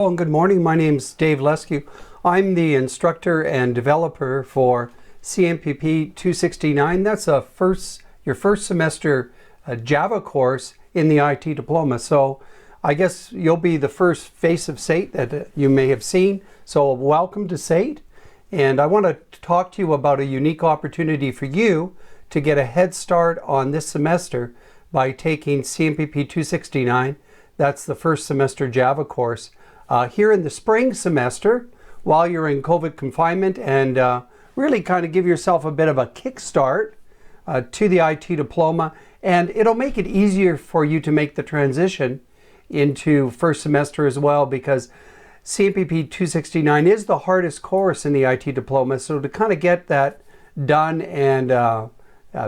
Hello and good morning. My name is Dave Lescu. I'm the instructor and developer for CMPP269. That's your first semester Java course in the IT diploma. So I guess you'll be the first face of SAIT that you may have seen. So welcome to SAIT. And I want to talk to you about a unique opportunity for you to get a head start on this semester by taking CMPP269. That's the first semester Java course. Here in the spring semester, while you're in COVID confinement, and really kind of give yourself a bit of a kickstart to the IT diploma, and it'll make it easier for you to make the transition into first semester as well, because CMPP 269 is the hardest course in the IT diploma. So to kind of get that done and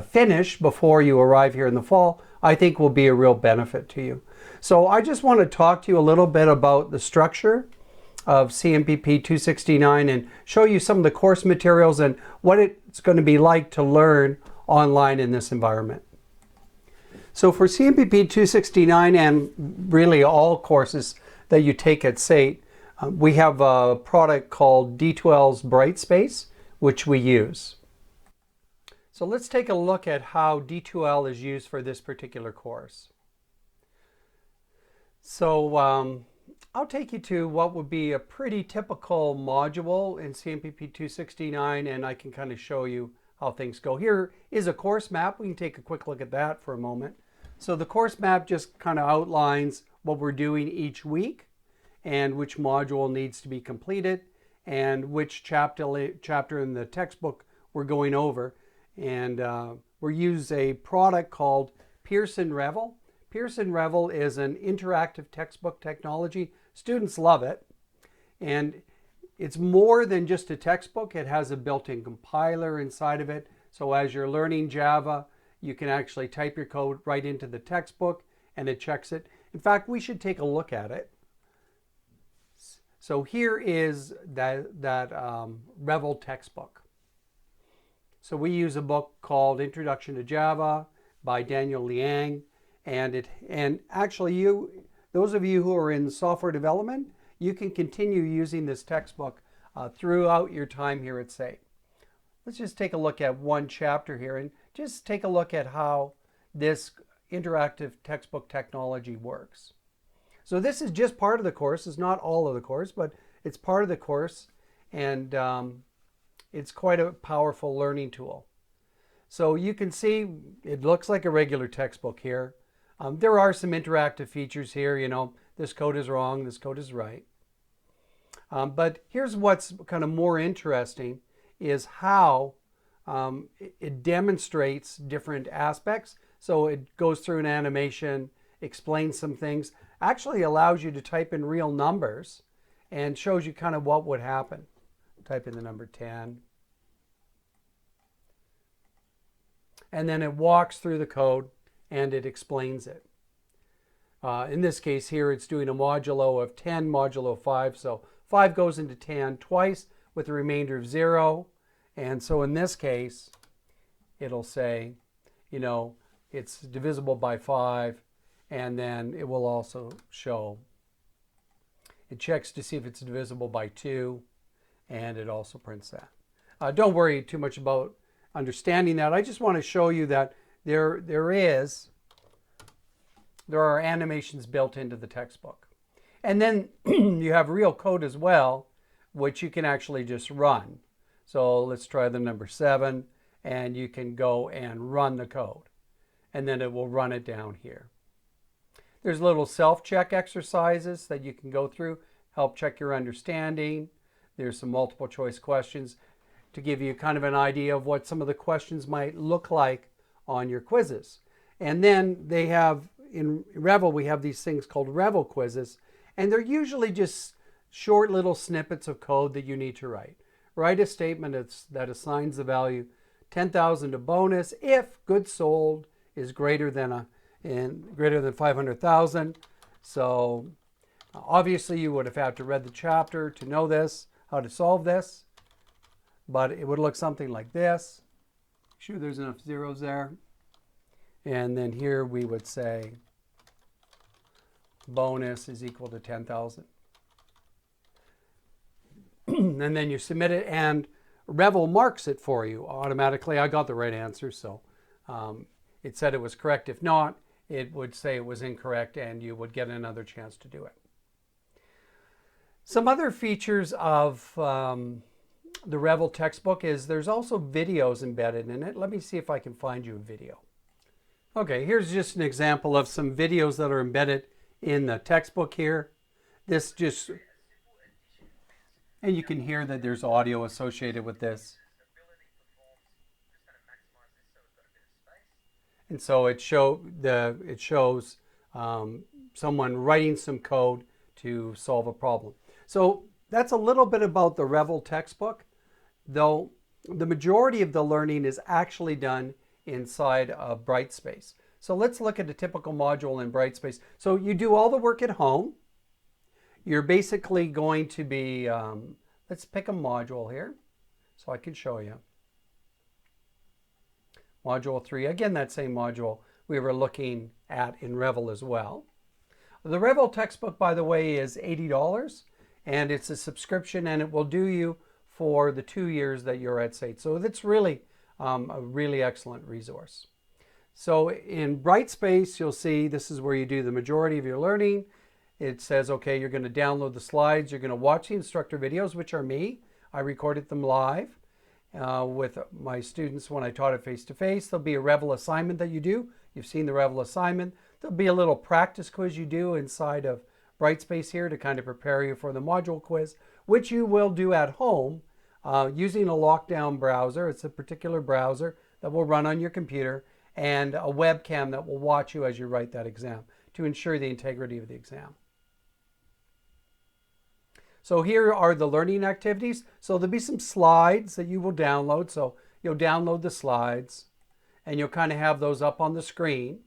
finished before you arrive here in the fall, I think will be a real benefit to you. So I just want to talk to you a little bit about the structure of CMPP 269 and show you some of the course materials and what it's going to be like to learn online in this environment. So for CMPP 269 and really all courses that you take at SAIT, we have a product called D2L's Brightspace, which we use. So let's take a look at how D2L is used for this particular course. So I'll take you to what would be a pretty typical module in CMPP 269, and I can kind of show you how things go. Here is a course map. We can take a quick look at that for a moment. So the course map just kind of outlines what we're doing each week and which module needs to be completed and which chapter in the textbook we're going over. And we use a product called Pearson Revel. Pearson Revel is an interactive textbook technology. Students love it. And it's more than just a textbook. It has a built-in compiler inside of it. So as you're learning Java, you can actually type your code right into the textbook and it checks it. In fact, we should take a look at it. So here is that Revel textbook. So we use a book called Introduction to Java by Daniel Liang. And actually those of you who are in software development, you can continue using this textbook throughout your time here at SAIT. Let's just take a look at one chapter here and just take a look at how this interactive textbook technology works. So this is just part of the course. It's not all of the course, but it's part of the course, and it's quite a powerful learning tool. So you can see it looks like a regular textbook here. There are some interactive features here, you know, this code is wrong, this code is right. But here's what's kind of more interesting is how it demonstrates different aspects. So it goes through an animation, explains some things, actually allows you to type in real numbers and shows you kind of what would happen. Type in the number 10. And then it walks through the code and it explains it. In this case here, it's doing a modulo of 10 modulo 5. So 5 goes into 10 twice with a remainder of 0. And so in this case, it'll say, you know, it's divisible by 5. And then it will also show, it checks to see if it's divisible by 2. And it also prints that. Don't worry too much about understanding that. I just want to show you that there are animations built into the textbook. And then you have real code as well, which you can actually just run. So let's try the number 7, and you can go and run the code. And then it will run it down here. There's little self-check exercises that you can go through, help check your understanding. There's some multiple choice questions to give you kind of an idea of what some of the questions might look like on your quizzes. And then they have, in Revel, we have these things called Revel quizzes, and they're usually just short little snippets of code that you need to write. Write a statement that assigns the value 10,000 to bonus if goods sold is greater than 500,000. So obviously you would have had to read the chapter to know this, how to solve this, but it would look something like this. Sure, there's enough zeros there. And then here we would say bonus is equal to 10,000. and then you submit it, and Revel marks it for you automatically. I got the right answer, so it said it was correct. If not, it would say it was incorrect, and you would get another chance to do it. Some other features of the Revel textbook is there's also videos embedded in it. Let me see if I can find you a video. Okay, here's just an example of some videos that are embedded in the textbook here. This just, and you can hear that there's audio associated with this. And so it shows someone writing some code to solve a problem. So that's a little bit about the Revel textbook, though the majority of the learning is actually done inside of Brightspace. So let's look at a typical module in Brightspace. So you do all the work at home. You're basically going to be, let's pick a module here so I can show you. Module 3, again, that same module we were looking at in Revel as well. The Revel textbook, by the way, is $80, and it's a subscription, and it will do you for the 2 years that you're at SAIT. So it's really a really excellent resource. So in Brightspace, you'll see this is where you do the majority of your learning. It says, okay, you're going to download the slides. You're going to watch the instructor videos, which are me. I recorded them live with my students when I taught it face-to-face. There'll be a Revel assignment that you do. You've seen the Revel assignment. There'll be a little practice quiz you do inside of Brightspace here to kind of prepare you for the module quiz, which you will do at home using a lockdown browser. It's a particular browser that will run on your computer, and a webcam that will watch you as you write that exam to ensure the integrity of the exam. So here are the learning activities. So there'll be some slides that you will download. So you'll download the slides, and you'll kind of have those up on the screen.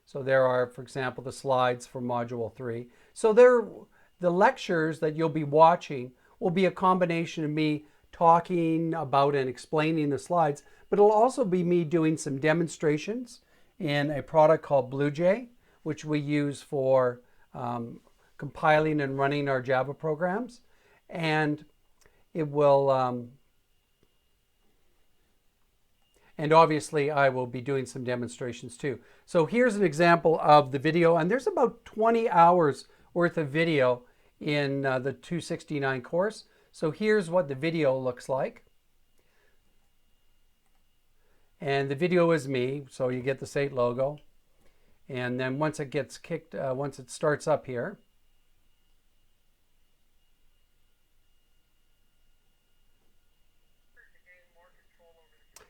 So there are, for example, the slides for Module 3. So the lectures that you'll be watching will be a combination of me talking about and explaining the slides, but it'll also be me doing some demonstrations in a product called BlueJ, which we use for compiling and running our Java programs. And it will, and obviously I will be doing some demonstrations too. So here's an example of the video, and there's about 20 hours worth of video in the 269 course. So here's what the video looks like. And the video is me, so you get the SAIT logo. And then once it gets kicked, once it starts up here,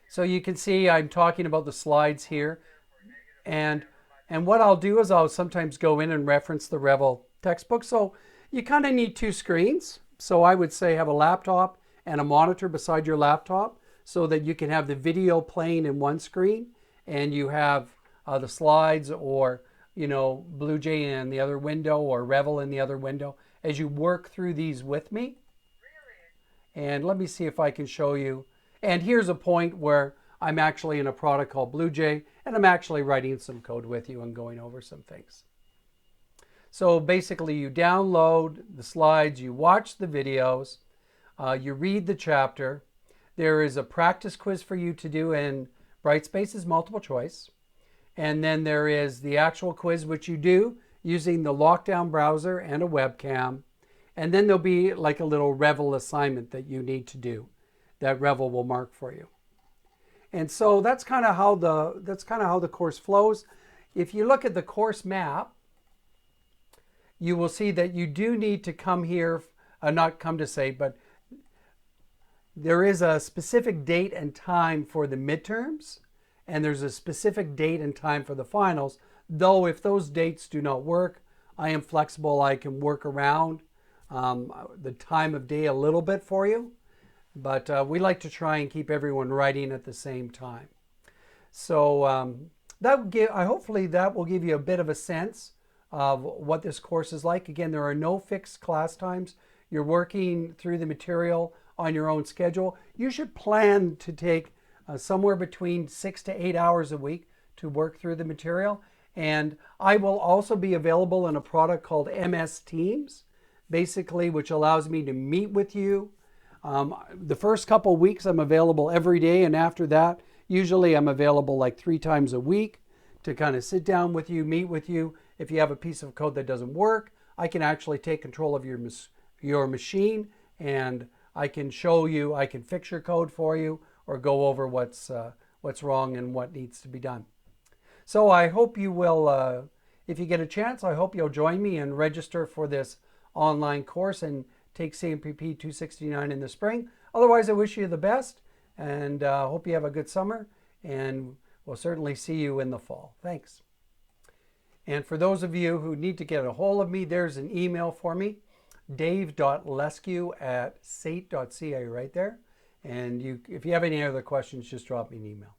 so you can see I'm talking about the slides here. And what I'll do is I'll sometimes go in and reference the Revel textbook. So you kind of need two screens. So I would say have a laptop and a monitor beside your laptop so that you can have the video playing in one screen, and you have the slides or, BlueJ in the other window or Revel in the other window as you work through these with me. And let me see if I can show you. And here's a point where I'm actually in a product called BlueJ, and I'm actually writing some code with you and going over some things. So basically you download the slides, you watch the videos, you read the chapter. There is a practice quiz for you to do in Brightspace's multiple choice. And then there is the actual quiz, which you do using the lockdown browser and a webcam. And then there'll be like a little Revel assignment that you need to do that Revel will mark for you. And so that's kind of how the course flows. If you look at the course map, you will see that you do need to come here, not come to SAIT, but there is a specific date and time for the midterms, and there's a specific date and time for the finals. Though if those dates do not work, I am flexible. I can work around the time of day a little bit for you. But we like to try and keep everyone writing at the same time. So hopefully that will give you a bit of a sense of what this course is like. Again, there are no fixed class times. You're working through the material on your own schedule. You should plan to take somewhere between 6 to 8 hours a week to work through the material. And I will also be available in a product called MS Teams basically, which allows me to meet with you. The first couple weeks I'm available every day, and after that, usually I'm available like 3 times a week to kind of sit down with you, meet with you. If you have a piece of code that doesn't work, I can actually take control of your machine, and I can show you, I can fix your code for you, or go over what's wrong and what needs to be done. So I hope you will, if you get a chance, I hope you'll join me and register for this online course and take CMPP269 in the spring. Otherwise, I wish you the best, and hope you have a good summer, and we'll certainly see you in the fall. Thanks. And for those of you who need to get a hold of me, there's an email for me, dave.lescue@sate.ca right there. And if you have any other questions, just drop me an email.